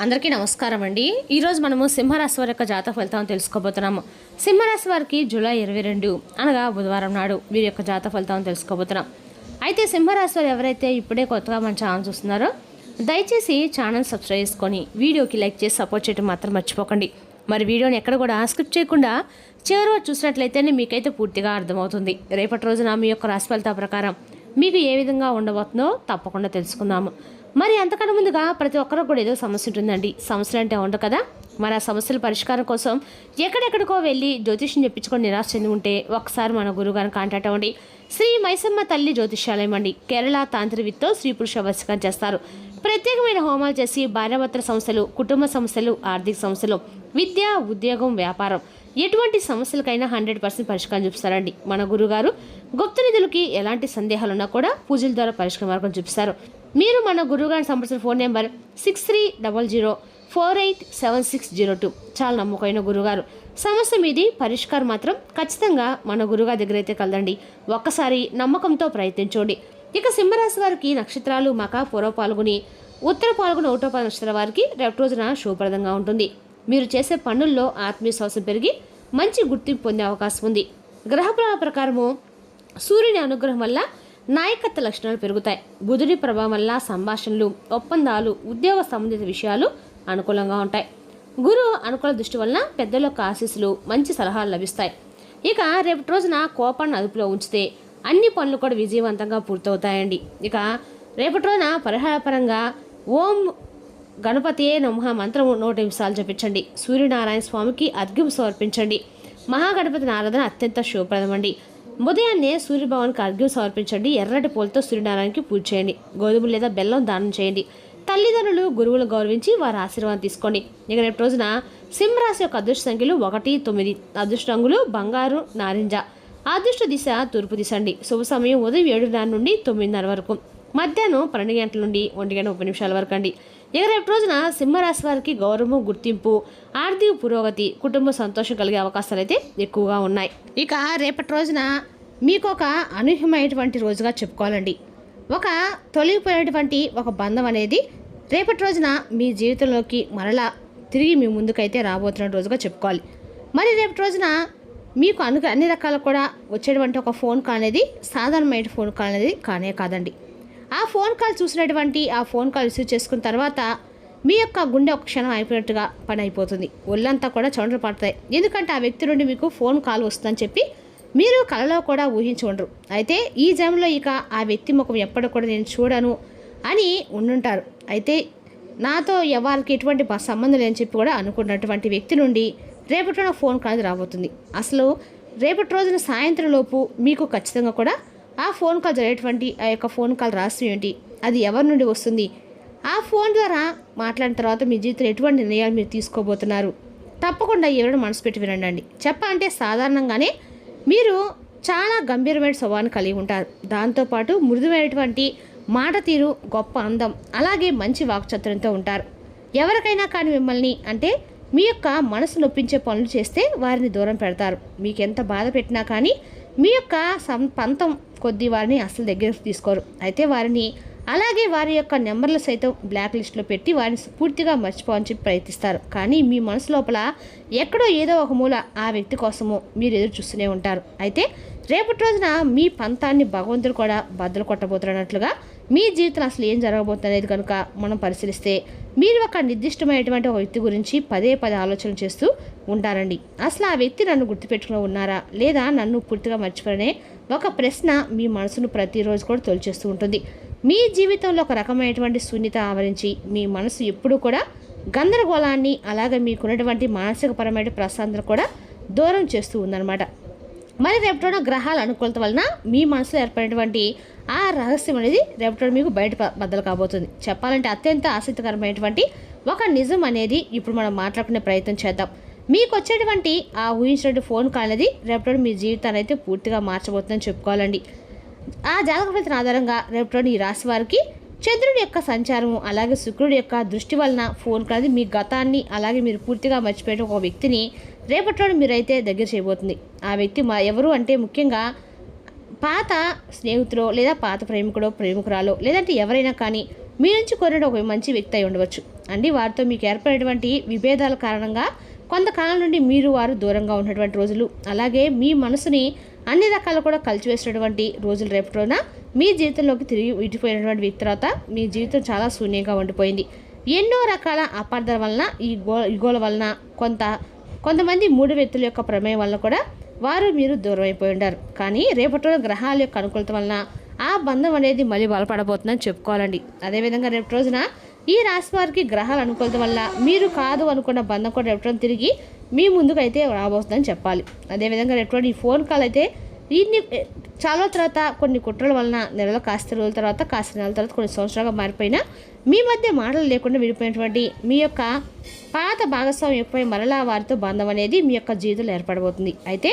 అందరికీ నమస్కారం అండి. ఈరోజు మనము సింహరాశి వారి యొక్క జాతక ఫలితాలను తెలుసుకోబోతున్నాము. సింహరాశి వారికి జూలై 22 అనగా బుధవారం నాడు వీరి యొక్క జాతక ఫలితాలను తెలుసుకోబోతున్నాం. అయితే సింహరాశి వారు ఎవరైతే ఇప్పుడే కొత్తగా మన ఛానల్ చూస్తున్నారో దయచేసి ఛానల్ సబ్స్క్రైబ్ చేసుకొని వీడియోకి లైక్ చేసి సపోర్ట్ చేయడం మాత్రం మర్చిపోకండి. మరి వీడియోని ఎక్కడ కూడా స్కిప్ చేయకుండా చివరి చూసినట్లయితేనే మీకైతే పూర్తిగా అర్థమవుతుంది. రేపటి రోజున మీ యొక్క రాశి ఫలితాల ప్రకారం మీకు ఏ విధంగా ఉండబోతుందో తప్పకుండా తెలుసుకుందాము. మరి అంతకన్నా ముందుగా ప్రతి ఒక్కరు కూడా ఏదో సమస్య ఉంటుందండి. సమస్యలు అంటే ఉండవు కదా. మరి ఆ సమస్యల పరిష్కారం కోసం ఎక్కడెక్కడికో వెళ్ళి జ్యోతిష్యం చెప్పించుకొని నిరాశ చెంది ఉంటే ఒకసారి మన గురువుగారిని కాంటాక్ట్ అవ్వండి. శ్రీ మైసమ్మ తల్లి జ్యోతిష్యాలయం అండి. కేరళ తాంత్రికతో స్త్రీ పురుష వశీకరణ చేస్తారు. ప్రత్యేకమైన హోమాలు చేసి భార్యాభర్తల సమస్యలు, కుటుంబ సమస్యలు, ఆర్థిక సమస్యలు, విద్య, ఉద్యోగం, వ్యాపారం ఎటువంటి సమస్యలకైనా 100% పరిష్కారం చూపిస్తారండి మన గురుగారు. గుప్త నిధులకి ఎలాంటి సందేహాలున్నా కూడా పూజల ద్వారా పరిష్కార మార్గం చూపిస్తారు. మీరు మన గురువుగారిని సంప్రదించిన ఫోన్ నెంబర్ 6300487602. చాలా నమ్మకమైన గురుగారు. సమస్య మీది పరిష్కారం మాత్రం ఖచ్చితంగా మన గురుగారి దగ్గర అయితే కలదండి. ఒక్కసారి నమ్మకంతో ప్రయత్నించండి. ఇక సింహరాశి వారికి నక్షత్రాలు మక, పూర్వ పాల్గొని, ఉత్తర పాల్గొని, ఒకటో పాల్గొన నక్షత్రాల వారికి రేపటి రోజున శుభప్రదంగా ఉంటుంది. మీరు చేసే పనుల్లో ఆత్మవిశ్వాసం పెరిగి మంచి గుర్తింపు పొందే అవకాశం ఉంది. గ్రహపురాల ప్రకారము సూర్యుని అనుగ్రహం వల్ల నాయకత్వ లక్షణాలు పెరుగుతాయి. బుధుడి ప్రభావం వల్ల సంభాషణలు, ఒప్పందాలు, ఉద్యోగ సంబంధిత విషయాలు అనుకూలంగా ఉంటాయి. గురు అనుకూల దృష్టి వలన పెద్దల యొక్క ఆశీస్సులు, మంచి సలహాలు లభిస్తాయి. ఇక రేపటి రోజున కోపాన్ని అదుపులో ఉంచితే అన్ని పనులు కూడా విజయవంతంగా పూర్తవుతాయండి. ఇక రేపటి రోజున పరిహారపరంగా ఓం గణపతియే నమః మంత్రం 100 నిమిషాలు జపించండి. సూర్యనారాయణ స్వామికి అర్ఘ్యం సమర్పించండి. మహాగణపతి ఆరాధన అత్యంత శుభప్రదమండి. ఉదయాన్నే సూర్యభగవానికి అర్ఘ్యం సమర్పించండి. ఎర్రటి పూలతో సూర్యనారాయణకి పూజ చేయండి. గోధుమలు లేదా బెల్లం దానం చేయండి. తల్లిదండ్రులు, గురువులు గౌరవించి వారి ఆశీర్వాదం తీసుకోండి. ఇక రేపు రోజున సింహరాశి యొక్క అదృష్ట సంఖ్యలు 1, 9. అదృష్ట రంగులు బంగారు, నారింజ. అదృష్ట దిశ తూర్పు దిశ అండి. శుభ సమయం ఉదయం 7:30 నుండి 9:30 వరకు, మధ్యాహ్నం 12 గంటల నుండి 1:30 వరకు అండి. ఇక రేపు రోజున సింహరాశి వారికి గౌరవం, గుర్తింపు, ఆర్థిక పురోగతి, కుటుంబ సంతోషం కలిగే అవకాశాలు అయితే ఎక్కువగా ఉన్నాయి. ఇక రేపటి రోజున మీకు ఒక అనూహ్యమైనటువంటి రోజుగా చెప్పుకోవాలండి. ఒక తొలగిపోయినటువంటి ఒక బంధం అనేది రేపటి రోజున మీ జీవితంలోకి మరలా తిరిగి మీ ముందుకైతే రాబోతున్న రోజుగా చెప్పుకోవాలి. మరి రేపటి రోజున మీకు అన్ని రకాలు కూడా వచ్చేటువంటి ఒక ఫోన్ కాల్ అనేది సాధారణమైన ఫోన్ కాల్ అనేది కానే కాదండి. ఆ ఫోన్ కాల్ చూసినటువంటి ఆ ఫోన్ కాల్ రిసీవ్ చేసుకున్న తర్వాత మీ యొక్క గుండె ఒక క్షణం అయిపోయినట్టుగా పని అయిపోతుంది. ఒళ్ళంతా కూడా చెమటలు పడతాయి. ఎందుకంటే ఆ వ్యక్తి నుండి మీకు ఫోన్ కాల్ వస్తుందని చెప్పి మీరు కలలో కూడా ఊహించి ఉండరు. అయితే ఈ జన్మలో ఇక ఆ వ్యక్తి ముఖం ఎప్పటికి కూడా నేను చూడను అని ఉండుంటారు. అయితే నాతో ఎవరికి ఎటువంటి సంబంధం లేని చెప్పి కూడా అనుకున్నటువంటి వ్యక్తి నుండి రేపటి రోజున ఫోన్ కాల్ రాబోతుంది. అసలు రేపటి రోజున సాయంత్రం లోపు మీకు ఖచ్చితంగా కూడా ఆ ఫోన్ కాల్ జరిగేటువంటి ఆ యొక్క ఫోన్ కాల్ రహస్యం ఏంటి, అది ఎవరి నుండి వస్తుంది, ఆ ఫోన్ ద్వారా మాట్లాడిన తర్వాత మీ జీవితంలో ఎటువంటి నిర్ణయాలు మీరు తీసుకోబోతున్నారు, తప్పకుండా ఎవరైనా మనసు పెట్టి వినండి. చెప్పాలంటే సాధారణంగానే మీరు చాలా గంభీరమైన స్వభావాన్ని కలిగి ఉంటారు. దాంతోపాటు మృదువైనటువంటి మాట తీరు, గొప్ప అందం, అలాగే మంచి వాక్చాతుర్యంతో ఉంటారు. ఎవరికైనా కానీ మిమ్మల్ని అంటే మీ యొక్క మనసు నొప్పించే పనులు చేస్తే వారిని దూరం పెడతారు. మీకు ఎంత బాధ పెట్టినా కానీ మీ యొక్క పంతం కొద్ది వారిని అసలు దగ్గరకు తీసుకోరు. అయితే వారిని అలాగే వారి యొక్క నెంబర్లు సైతం బ్లాక్ లిస్ట్లో పెట్టి వారిని పూర్తిగా మర్చిపోవని చెప్పి ప్రయత్నిస్తారు. కానీ మీ మనసు లోపల ఎక్కడో ఏదో ఒక మూల ఆ వ్యక్తి కోసము మీరు ఎదురు చూస్తూనే ఉంటారు. అయితే రేపటి రోజున మీ పంతాన్ని భగవంతుడు కూడా బద్దలు కొట్టబోతున్నట్లుగా మీ జీవితంలో అసలు ఏం జరగబోతుంది అనేది కనుక మనం పరిశీలిస్తే మీరు ఒక నిర్దిష్టమైనటువంటి ఒక వ్యక్తి గురించి పదే ఆలోచన చేస్తూ ఉంటారండి. అసలు ఆ వ్యక్తి నన్ను గుర్తుపెట్టుకుని ఉన్నారా లేదా నన్ను పూర్తిగా మర్చిపోయినే ఒక ప్రశ్న మీ మనసును ప్రతిరోజు కూడా తొలిచేస్తూ ఉంటుంది. మీ జీవితంలో ఒక రకమైనటువంటి శూన్యత ఆవరించి మీ మనసు ఎప్పుడూ కూడా గందరగోళాన్ని, అలాగే మీకున్నటువంటి మానసికపరమైన ప్రశాంతత కూడా దూరం చేస్తూ ఉందన్నమాట. మరి రేపటి గ్రహాల అనుకూలత వలన మీ మనసులో ఏర్పడినటువంటి ఆ రహస్యం అనేది రేపటి మీకు బయట బద్దలు కాబోతుంది. చెప్పాలంటే అత్యంత ఆసక్తికరమైనటువంటి ఒక నిజం అనేది ఇప్పుడు మనం మాట్లాడుకునే ప్రయత్నం చేద్దాం. మీకు వచ్చేటువంటి ఆ ఊహించినటువంటి ఫోన్ కాల్ అనేది రేపటి మీ జీవితాన్ని అయితే పూర్తిగా మార్చబోతుందని చెప్పుకోవాలండి. ఆ జాతక ఫలితం ఆధారంగా రేపటి ఈ రాశి వారికి చంద్రుడి యొక్క సంచారము, అలాగే శుక్రుడి యొక్క దృష్టి వలన ఫోన్ కాల్ మీ గతాన్ని, అలాగే మీరు పూర్తిగా మర్చిపోయిన ఒక వ్యక్తిని రేపటి మీరైతే దగ్గర చేయబోతుంది. ఆ వ్యక్తి ఎవరు అంటే ముఖ్యంగా పాత స్నేహితులో లేదా పాత ప్రేమికుడో, ప్రేమికురాలో, లేదంటే ఎవరైనా కానీ మీ నుంచి కోరిన ఒక మంచి వ్యక్తి అయి ఉండవచ్చు. అండి. వారితో మీకు ఏర్పడేటువంటి విభేదాల కారణంగా కొంతకాలం నుండి మీరు వారు దూరంగా ఉన్నటువంటి రోజులు, అలాగే మీ మనసుని అన్ని రకాలు కూడా కలిసివేసినటువంటి రోజులు రేపటి రోజున మీ జీవితంలోకి తిరిగి విడిపోయినటువంటి వ్యక్తి తర్వాత మీ జీవితం చాలా శూన్యంగా ఉండిపోయింది. ఎన్నో రకాల అపార్థాల వలన, ఈ గోల వలన, కొంతమంది మూడు వ్యక్తుల యొక్క ప్రమేయం వలన కూడా వారు మీరు దూరం అయిపోయి ఉంటారు. కానీ రేపటి రోజున గ్రహాల యొక్క అనుకూలత వలన ఆ బంధం అనేది మళ్ళీ బలపడబోతుందని చెప్పుకోవాలండి. అదేవిధంగా రేపటి రోజున ఈ రాశి వారికి గ్రహాల అనుకూలత వల్ల మీరు కాదు అనుకున్న బంధం కూడా రేపటి తిరిగి మీ ముందుకు అయితే రాబోతుందని చెప్పాలి. అదేవిధంగా రేపటి ఈ ఫోన్ కాల్ అయితే వీటిని చాలా తర్వాత కొన్ని కుట్రల వలన నెలలో కాస్త రోజుల తర్వాత, కాస్త నెలల తర్వాత, కొన్ని సంవత్సరాలుగా మారిపోయినా మీ మధ్య మాటలు లేకుండా విడిపోయినటువంటి మీ యొక్క పాత భాగస్వామ్యంపై మరలా వారితో బంధం అనేది మీ యొక్క జీవితంలో ఏర్పడబోతుంది. అయితే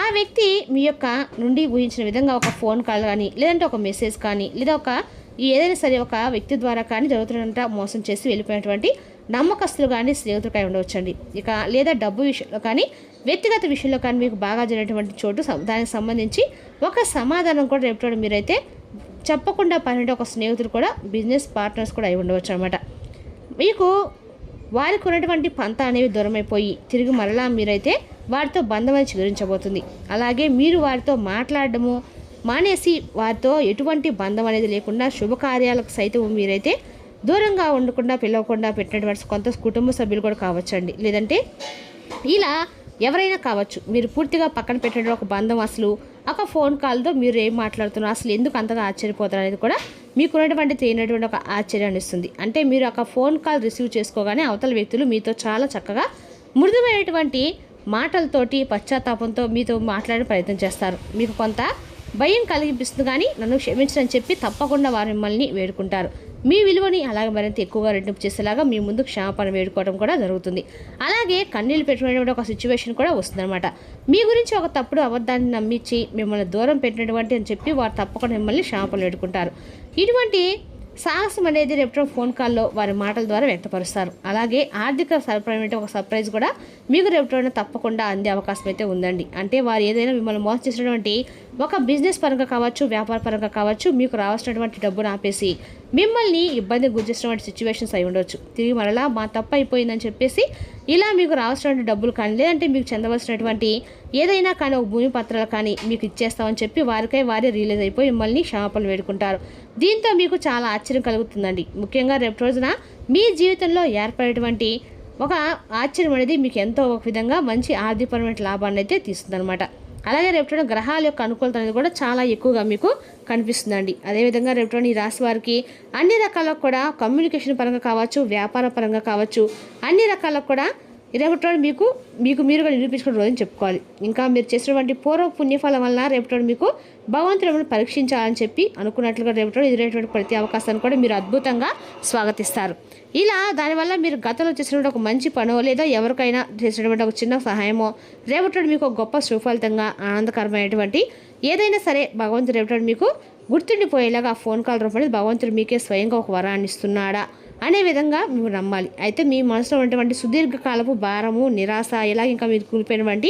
ఆ వ్యక్తి మీ యొక్క నుండి ఊహించిన విధంగా ఒక ఫోన్ కాల్ కానీ, లేదంటే ఒక మెసేజ్ కానీ, లేదా ఏదైనా సరే ఒక వ్యక్తి ద్వారా కానీ జరుగుతున్నంత మోసం చేసి వెళ్ళిపోయినటువంటి నమ్మకస్తులు కానీ స్నేహితులు కానీ ఉండవచ్చండి. ఇక లేదా డబ్బు విషయంలో కానీ, వ్యక్తిగత విషయంలో కానీ మీకు బాగా జరిగినటువంటి చోటు దానికి సంబంధించి ఒక సమాధానం కూడా రేపు మీరైతే చెప్పకుండా పని ఒక స్నేహితులు కూడా, బిజినెస్ పార్ట్నర్స్ కూడా అయి ఉండవచ్చు అనమాట. మీకు వారికి ఉన్నటువంటి పంత అనేవి దూరమైపోయి తిరిగి మరలా మీరైతే వారితో బంధం అనేది చిగురించబోతుంది. అలాగే మీరు వారితో మాట్లాడడము మానేసి వారితో ఎటువంటి బంధం అనేది లేకుండా శుభకార్యాలకు సైతం మీరైతే దూరంగా ఉండకుండా పిలవకుండా పెట్టినటువంటి కొంత కుటుంబ సభ్యులు కూడా కావచ్చండి. లేదంటే ఇలా ఎవరైనా కావచ్చు, మీరు పూర్తిగా పక్కన పెట్టిన ఒక బంధం, అసలు ఒక ఫోన్ కాల్తో మీరు ఏం మాట్లాడుతున్నారు, అసలు ఎందుకు అంతగా ఆశ్చర్యపోతారు అనేది కూడా మీకున్నటువంటి తెలియనటువంటి ఒక ఆశ్చర్యాన్ని ఇస్తుంది. అంటే మీరు ఒక ఫోన్ కాల్ రిసీవ్ చేసుకోగానే అవతల వ్యక్తులు మీతో చాలా చక్కగా మృదువైనటువంటి మాటలతోటి పశ్చాత్తాపంతో మీతో మాట్లాడే ప్రయత్నం చేస్తారు. మీకు కొంత భయం కలిగిపిస్తుంది, కానీ నన్ను క్షమించని చెప్పి తప్పకుండా వారు మిమ్మల్ని వేడుకుంటారు. మీ విలువని అలాగే మరింత ఎక్కువగా రెట్టింపు చేసేలాగా మీ ముందు క్షమాపణ వేడుకోవడం కూడా జరుగుతుంది. అలాగే కన్నీళ్ళు పెట్టుకునేటువంటి ఒక సిచ్యువేషన్ కూడా వస్తుందన్నమాట. మీ గురించి ఒక తప్పుడు అబద్ధాన్ని నమ్మించి మిమ్మల్ని దూరం పెట్టినటువంటి అని చెప్పి వారు తప్పకుండా మిమ్మల్ని క్షమాపణ వేడుకుంటారు. ఇటువంటి సాహసం అనేది రేపు ఫోన్ కాల్లో వారి మాటల ద్వారా వ్యక్తపరుస్తారు. అలాగే ఆర్థిక సర్ప్రైజ్ ఒక సర్ప్రైజ్ కూడా మీకు రేపు తప్పకుండా అందే అవకాశం అయితే ఉందండి. అంటే వారు ఏదైనా మిమ్మల్ని మోసం చేసినటువంటి ఒక బిజినెస్ పరంగా కావచ్చు, వ్యాపార పరంగా కావచ్చు, మీకు రావాల్సినటువంటి డబ్బును ఆపేసి మిమ్మల్ని ఇబ్బంది గుర్తిస్తున్నటువంటి సిచ్యువేషన్స్ అయి ఉండవచ్చు. తిరిగి మరలా మా తప్పు అయిపోయిందని చెప్పేసి ఇలా మీకు రావాల్సినటువంటి డబ్బులు కానీ, లేదంటే మీకు చెందవలసినటువంటి ఏదైనా కానీ ఒక భూమి పత్రాలు కానీ మీకు ఇచ్చేస్తామని చెప్పి వారే రిలీజ్ అయిపోయి మిమ్మల్ని క్షమాపణలు వేడుకుంటారు. దీంతో మీకు చాలా ఆశ్చర్యం కలుగుతుందండి. ముఖ్యంగా రేపు రోజున మీ జీవితంలో ఏర్పడేటువంటి ఒక ఆశ్చర్యం అనేది మీకు ఎంతో ఒక విధంగా మంచి ఆర్థికపరమైన లాభాన్ని అయితే తీస్తుందన్నమాట. అలాగే రేపు గ్రహాల యొక్క అనుకూలత అనేది కూడా చాలా ఎక్కువగా మీకు కనిపిస్తుందండి. అదేవిధంగా రేపు ఈ రాశి వారికి అన్ని రకాలకు కూడా కమ్యూనికేషన్ పరంగా కావచ్చు, వ్యాపార పరంగా కావచ్చు, అన్ని రకాలకు కూడా రేపటి మీకు మీరుగా నిరూపించుకున్న రోజుని చెప్పుకోవాలి. ఇంకా మీరు చేసినటువంటి పూర్వ పుణ్యఫలం వల్ల రేపటి మీకు భగవంతుడు పరీక్షించాలని చెప్పి అనుకున్నట్లుగా రేపటి ఎదురైనటువంటి ప్రతి అవకాశాన్ని కూడా మీరు అద్భుతంగా స్వాగతిస్తారు. ఇలా దానివల్ల మీరు గతంలో చేసినటువంటి ఒక మంచి పనో, లేదా ఎవరికైనా చేసినటువంటి ఒక చిన్న సహాయమో రేపటి మీకు ఒక గొప్ప సుఫలితంగా ఆనందకరమైనటువంటి ఏదైనా సరే భగవంతుడు రేపటి మీకు గుర్తుండిపోయేలాగా ఆ ఫోన్ కాల్ రూపంలో భగవంతుడు మీకే స్వయంగా ఒక వరాన్ని ఇస్తున్నాడా అనే విధంగా మీరు నమ్మాలి. అయితే మీ మనసులో ఉన్నటువంటి సుదీర్ఘకాలపు భారము, నిరాశ, ఇలా ఇంకా మీరు కూలిపోయినటువంటి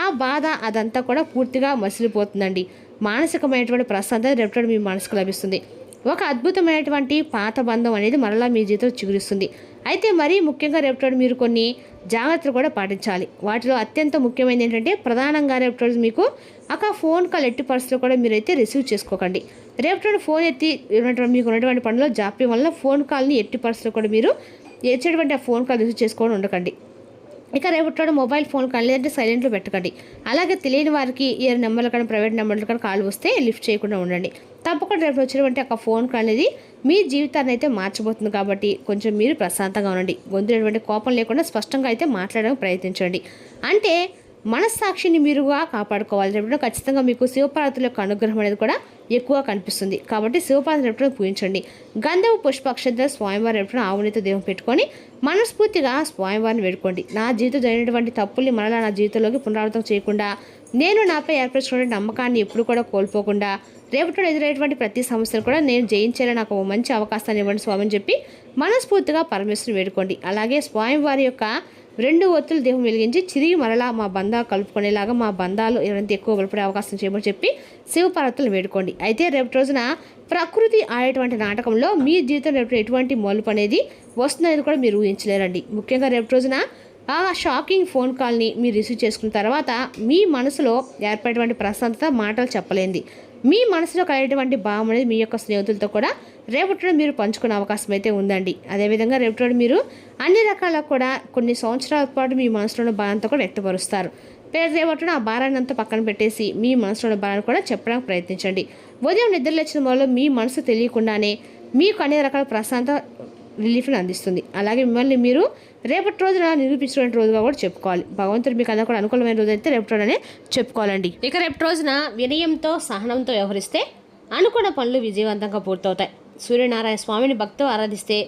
ఆ బాధ అదంతా కూడా పూర్తిగా మసిలిపోతుందండి. మానసికమైనటువంటి ప్రశాంతత రేపటి మీ మనసుకు లభిస్తుంది. ఒక అద్భుతమైనటువంటి పాత బంధం అనేది మరలా మీ జీవితంలో చిగురిస్తుంది. అయితే మరీ ముఖ్యంగా రేపటి మీరు కొన్ని జాగ్రత్తలు కూడా పాటించాలి. వాటిలో అత్యంత ముఖ్యమైనది ఏంటంటే ప్రధానంగా రేపటి మీకు ఒక ఫోన్ కాల్ ఎట్టి పరిస్థితుల్లో కూడా మీరైతే రిసీవ్ చేసుకోకండి. రేపటి ఫోన్ ఎత్తి మీకు ఉన్నటువంటి పనిలో జాప్యం వల్ల ఫోన్ కాల్ని ఎట్టి పరిస్థితుల్లో కూడా మీరు ఎచ్చేటువంటి ఆ ఫోన్ కాల్ రిసీవ్ చేసుకోవడం ఉండకండి. ఇక రేపటి మొబైల్ ఫోన్ కానీ లేదంటే సైలెంట్లో పెట్టకండి. అలాగే తెలియని వారికి ఏ నెంబర్లు కానీ ప్రైవేట్ నెంబర్లు కానీ కాల్ వస్తే లిఫ్ట్ చేయకుండా ఉండండి. తప్పకుండా రేపు వచ్చినటువంటి ఒక ఫోన్ కాల్ అనేది మీ జీవితాన్ని అయితే మార్చబోతుంది. కాబట్టి కొంచెం మీరు ప్రశాంతంగా ఉండండి. గొంతున్నటువంటి కోపం లేకుండా స్పష్టంగా అయితే మాట్లాడడానికి ప్రయత్నించండి. అంటే మనస్సాక్షిని మీరుగా కాపాడుకోవాలి. రేపు ఖచ్చితంగా మీకు శివపార్వతుల యొక్క అనుగ్రహం అనేది కూడా ఎక్కువగా కనిపిస్తుంది. కాబట్టి శివపార్వతి రేపు పూజించండి. గంధపు పుష్పాక్షంతో స్వామివారి రేపు ఆవునితో దేవం పెట్టుకొని మనస్ఫూర్తిగా స్వామివారిని వేడుకోండి. నా జీవితం జరిగినటువంటి తప్పుల్ని మరలా నా జీవితంలోకి పునరావృతం చేయకుండా, నేను నాపై ఏర్పరచుకునే నమ్మకాన్ని ఎప్పుడు కూడా కోల్పోకుండా, రేపటి ఎదురైనటువంటి ప్రతి సమస్యను కూడా నేను జయించేలా నాకు ఒక మంచి అవకాశాన్ని ఇవ్వండి స్వామి అని చెప్పి మనస్ఫూర్తిగా పరమేశ్వరుని వేడుకోండి. అలాగే స్వామివారి యొక్క 2 ఒత్తులు దేహం వెలిగించి తిరిగి మరలా మా బంధాలు కలుపుకునేలాగా మా బంధాలు ఎవరైతే ఎక్కువ బలపడే అవకాశం చేయమని చెప్పి శివపార్వతులు వేడుకోండి. అయితే రేపటి రోజున ప్రకృతి ఆడేటువంటి నాటకంలో మీ జీవితం రేపు ఎటువంటి మలుపు అనేది వస్తుందనేది కూడా మీరు ఊహించలేరండి. ముఖ్యంగా రేపు రోజున ఆ షాకింగ్ ఫోన్ కాల్ని మీరు రిసీవ్ చేసుకున్న తర్వాత మీ మనసులో ఏర్పడేటువంటి ప్రశాంతత మాటలు చెప్పలేంది. మీ మనసులో కలిగేటువంటి భావం అనేది మీ యొక్క స్నేహితులతో కూడా రేపటి మీరు పంచుకునే అవకాశం అయితే ఉందండి. అదేవిధంగా రేపటి మీరు అన్ని రకాల కూడా కొన్ని సంవత్సరాల పాటు మీ మనసులోని భారంతో కూడా వ్యక్తపరుస్తారు. రేపటిన ఆ భారాన్ని అంతా పక్కన పెట్టేసి మీ మనసులోని భారాన్ని కూడా చెప్పడానికి ప్రయత్నించండి. ఉదయం నిద్రలేచిన మొదలు మీ మనసు తెలియకుండానే మీకు అన్ని రకాల ప్రశాంత రిలీఫ్ని అందిస్తుంది. అలాగే మిమ్మల్ని మీరు రేపటి రోజున నిరూపించినటువంటి రోజుగా కూడా చెప్పుకోవాలి. భగవంతుడు మీకు అందరూ కూడా అనుకూలమైన రోజు అయితే రేపటి రోజునే చెప్పుకోవాలండి. ఇక రేపటి రోజున వినయంతో సహనంతో వ్యవహరిస్తే అనుకున్న పనులు విజయవంతంగా పూర్తవుతాయి. సూర్యనారాయణ స్వామిని భక్తితో ఆరాధిస్తే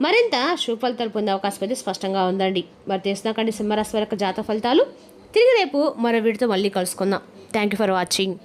మరింత శుభ ఫలితాలు పొందే అవకాశం అయితే స్పష్టంగా ఉందండి. మరి తెలుసునాకండి సింహరాశి వారి యొక్క జాతక ఫలితాలు. తిరిగి రేపు మరో వీడితో మళ్ళీ కలుసుకుందాం. Thank you for watching.